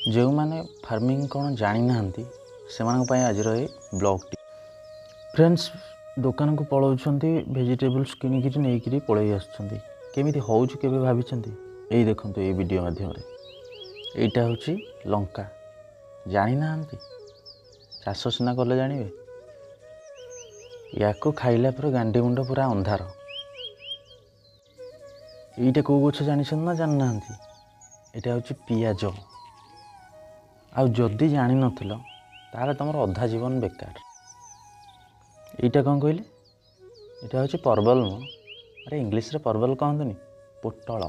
जो मैंने फार्मिंग कौन जानी ना से आज ये ब्लॉगटी फ्रेंड्स दुकान को पलाउंट भेजिटेबल्स किणिकी नहीं पलि आसमी हो भाई यही देखो ये वीडियो माध्यम यहाँ हूँ लंका जानी ना चाष सीना कले जानवे या खाइला पर गांडी मुंड पूरा अंधार यहीटा कौ गछ जानी ना जानी ना यहाँ हूँ पियाज आदि जान नथिल ताले तुम अधा जीवन बेकार। यहाँ कौन कहले यहाँ हूँ परवल अरे इंग्लीश रे परवल कहतुनि पोटल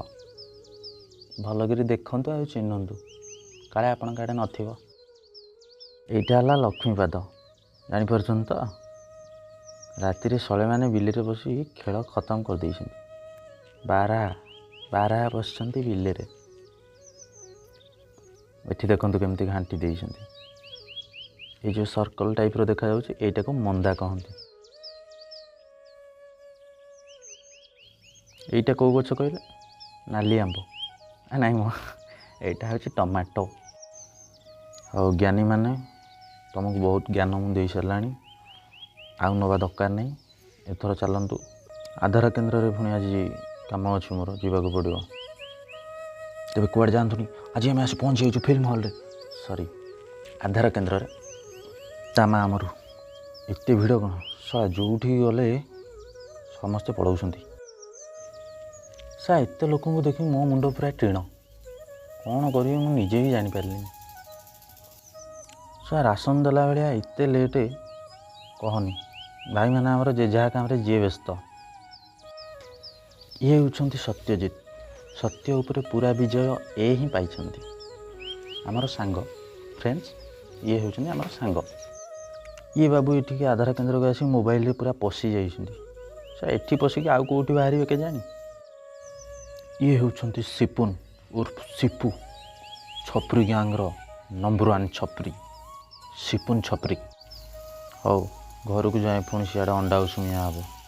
भलकर देखु आ चिन्हतु काले आपण आड़े नथिबो। यहाँ लक्ष्मीपाद जापर तो राति शले मैंने बिल बस खेल खत्म कर दे बारहा बस बिल ये देखो केमती घाटी देते ये जो सर्कल टाइप रो देखा यहाँ को मंदा कहते। यहाँ कौ गछ कहले नाली आंब नाई मो यहाँ हूँ टमाटो और ज्ञानी मैंने तुमको बहुत ज्ञान मुझे सारा आउ नवा दरकार नहीं एथर चलतु आधार केन्द्र में पुणी आज कम अच्छी मोर जावाक पड़ो तेज कूड़े जातुनि आज आम आस पहुँची जाइए फिल्म हल सॉरी आधार केन्द्र में तामा आमर एत भिड़ कौन सारा जो गले समस्ते पढ़ाऊँ सा एत लोक देख मो मुंड पूरा टीण कौन करी मुझे भी जापर सा राशन देला भाया एत लेट कहनी भाई मैंने आमर जे जहाँ काम जी व्यस्त ये होती सत्यजित सत्य उपरे पूरा विजय ए ही पाई आमर सांग फ्रेंड्स ये होती आमर सांग ये बाबू ये आधार केन्द्र को आसी मोबाइल पूरा पशि जाती पशिक आउ कौटी बाहर के जानी ये होती सिपुन उर्फ सिपू छपरी गैंग्र नंबर 1 छपरी सिपुन छपरी। हौ घर को जाए पुणी सियाड़े अंडा उषुमिया हे।